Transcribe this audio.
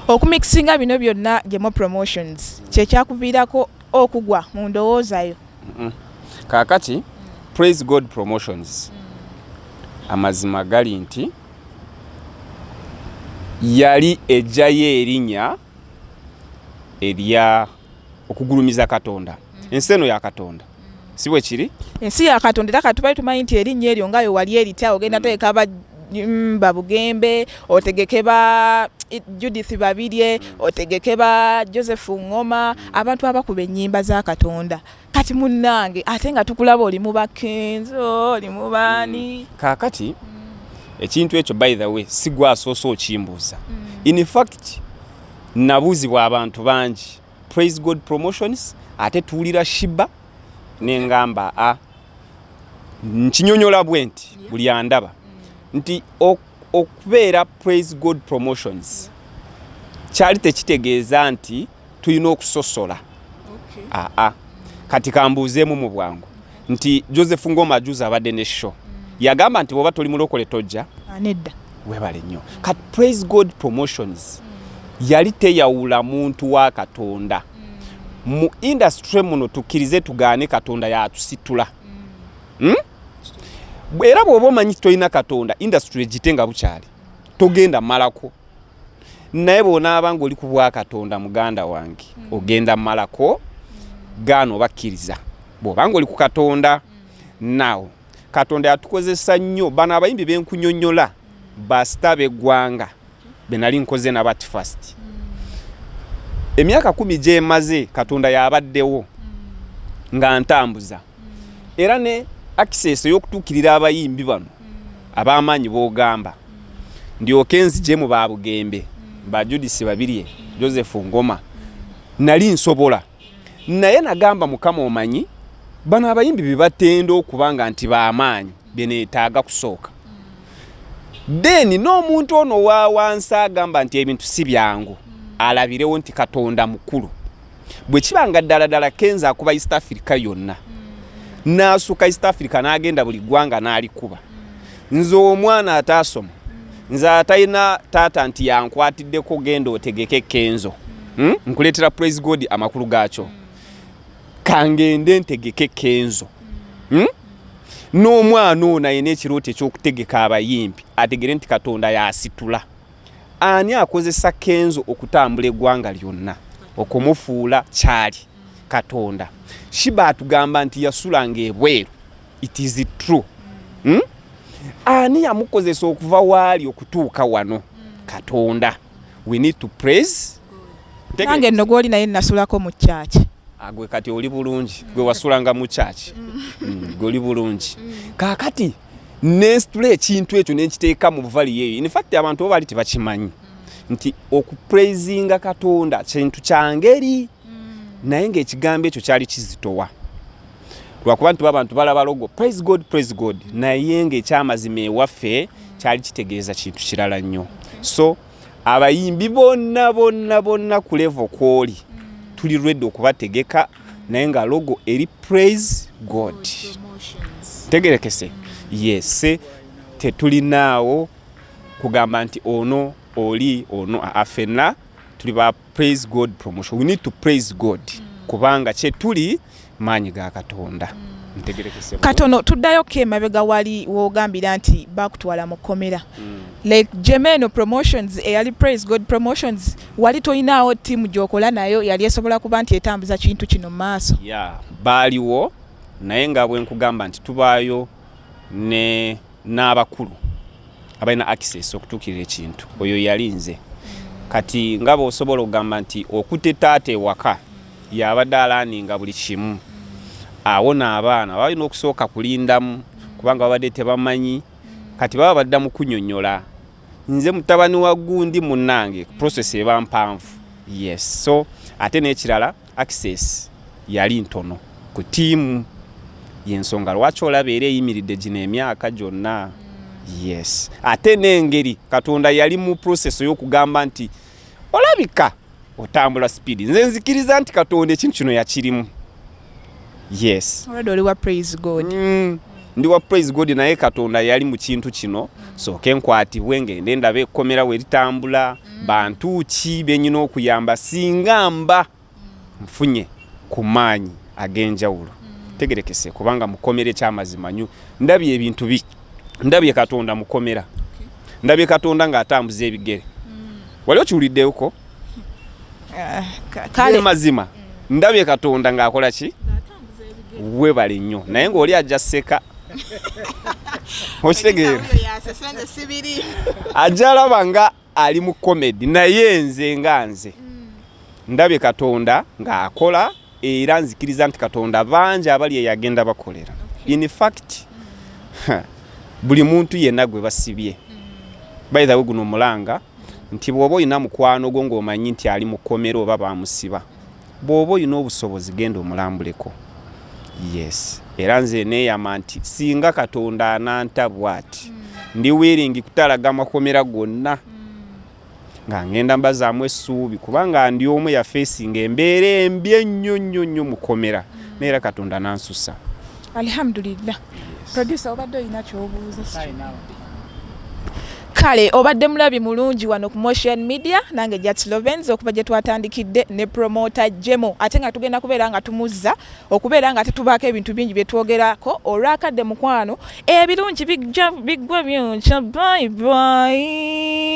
Okumixinga bino byonna Gemo Promotions kye kyakuviirako okugwa mu ndowoozayo. Kaakati Praise God Promotions amazima gali nti yali ejjayo erinnya erya okugulumiza Katonda. Ensi eno ya Katonda si bwe kiri? Ensi ya Katonda era katubali tumanyi nti erinnya eryo ngayo wali erita ogenda tegeka Babugembe, otegeke ba Judith Babirye, otegeke ba Joseph Ngoma, abantu abakuba ennyimba za Katonda. Kati munnange ate nga tukulaba oli mu Bakenzo, oli mu baani. Kaakati ekintu ekyo by the way sigwa asoosa okimbuuza. In fact nabuuzibwa abantu bangi Praise God Promotions ate tuwulira Shiba nengamba nkinyonyola bwe nti buli andaba nti okubeera Praise God Promotions kyali tekitegeeza nti tulina okusosola. Kati kambuuzeemu mu bwangu nti Joseph Ngoma ajuza abadde ne show yagamba nti bwoba toli mulokole tojja nedda webale nnyo. Kati Praise God Promotions yali teyawula muntu wa Katonda. Mu industry muno tukkirize tugaane Katonda yatusitula. Era bw'oba omanyi toyina Katonda industry egitenga bukyali togenda malako. Naye bw'onaaba ng'oli ku bwa Katonda muganda wange ogenda malako gaano bakkiriza bw'oba ng'oli ku Katonda. Naawe Katonda yatukozesa nnyo bano abayimbi benkunyonnyola basita b'eggwanga be nali nkoze na Bat First. Emyaka 10 gyemaze Katonda yabaddewo nga ntambuza era ne access y'okutuukirira abayimbi bano ab'amaanyi b'ogamba ndyoke nzije mu Babugembe ba Judith Babirye, Joseph Ngoma nali nsobola. Naye nagamba Mukama omanyi bano abayimbi bibatenda okubanga nti b'amaanyi beneetaaga kusooka. Then n'omuntu ono wa wansi agamba nti ebintu si byangu alabirewo nti Katonda mukulu. Bwe kibanga ddala Kenza akuba East Africa yonna n'asuka East Africa n'agenda buli ggwanga n'alikuba. Nze omwana ataasoma nze atalina taata nti yankwatiddeko genda otegeke Kenzo nkuleetera Praise God amakulu gaakyo kangende ntegeke Kenzo. N'omwana ono ayina ekirooto eky'okutegeka abayimbi ategere nti Katonda yasitula. Ani akozesa Kenzo okutambula eggwanga lyonna okumufuula kyali Katonda. Shiba atugamba nti yasulanga ebweru. It is true. Ani yamukozesa okuva waali okutuuka wano Katonda. We need to praise. Nange nno gw'oli naye nasulako mu church. Gwe kati oli bulungi gwe wasulanga mu church. Gwe oli bulungi. Kaakati nesitula ekintu ekyo nenkiteeka mu vali yeyo. In fact abantu bali tebakimanyi nti okupraisinga Katonda kintu kyangeri naye ng'ekigambo ekyo kyali kizitowa. Lwakuba nti abantu balaba logo Praise God naye ng'ekyamazima ewaffe kyali kitegeeza kintu kirala nnyo. So abayimbi bonna ku level kwoli tuli ready okubategeka naye nga logo eri Praise God. Tegerekese. Yes, tetulinaawo kugamba nti ono oli ono afena tuli ba Praise God Promotion. We need to praise God kubanga kye tuli maanyi ga Katonda. Ntegerekese. Katono tuddayo emabega wali wogambira nti bakutwala mu komera. Like Gemo Promotions eyali Praise God Promotions wali toyinaawo timu gyokola nayo yali esobola kuba nti etambuza kintu kino maaso. Baaliwo naye nga bwe nkugamba nti tubaayo n'abakulu abalina access okutuukirira ekintu. Oyo yali nze. Kati nga bw'osobola okugamba nti okutte taata ewaka yabadde alaaninga buli kimu. Awo n'abaana balina okusooka kulindamu kubanga babadde tebamanyi kati baba baddamu kunnyonnyola. Nze mutabani wa gundi munnange process eba mpanvu. Yes, so ate n'ekirala access yali ntono ku tiimu y'ensonga lwaki olaba era eyimiridde gino emyaka gyonna. Yes, ate n'engeri Katonda yali mu process y'okugamba nti olabika otambula speed. Nze nzikiriza nti Katonda ekintu kino yakirimu. Yes. Already oli wa Praise God. ndi wa praise God naye Katonda yali mu kintu kino sooke nkwatibwe ngende ndabe ekkomera we litambula bantu ki benyina okuyamba singa mba nfunye ku maanyi ag'enjawulo tegerekese kubanga mukomere ky'amazima nnyo ndabye ebintu ndabye Katonda mukomera ndabye Katonda ng'atambuza ebigere wali okiwuliddeko kale mazima ndabye Katonda ng'akola ki webale nnyo naye ng'oli ajja sseka okitegeera ajja alaba nga ali mu comedy naye nze nga nze ndabye Katonda ng'akola era nzikiriza nti Katonda bangi abali eyagenda bakolera in fact buli muntu yenna gwe basibye by the way guno mulanga nti bw'oba oyina mukwano gwo ng'omanyi nti ali mu kkomera oba bamusiba bw'oba oyina obusobozi genda omulambuleko yes era nze neeyama nti singa Katonda ananta bw'ati ndi wiringi kutalaga amakomera gonna nga ngenda mbazaamu essuubi kubanga ndi omu ya facing embeera embi ennyo nnyo nnyo mukomera neera Katonda nansusa alhamdulillah. Producer obadde olina ky'obuuza kale obadde mulabi mulungi wano ku Motion Media nange Jats Lovenz okuba gye twatandikidde ne promoter Jemo ate nga tugenda kubeera nga tumuzza okubeera nga tetubaako ebintu bingi bye twogerako olwakadde mukwano ebirungi biggwa byonca bye bye.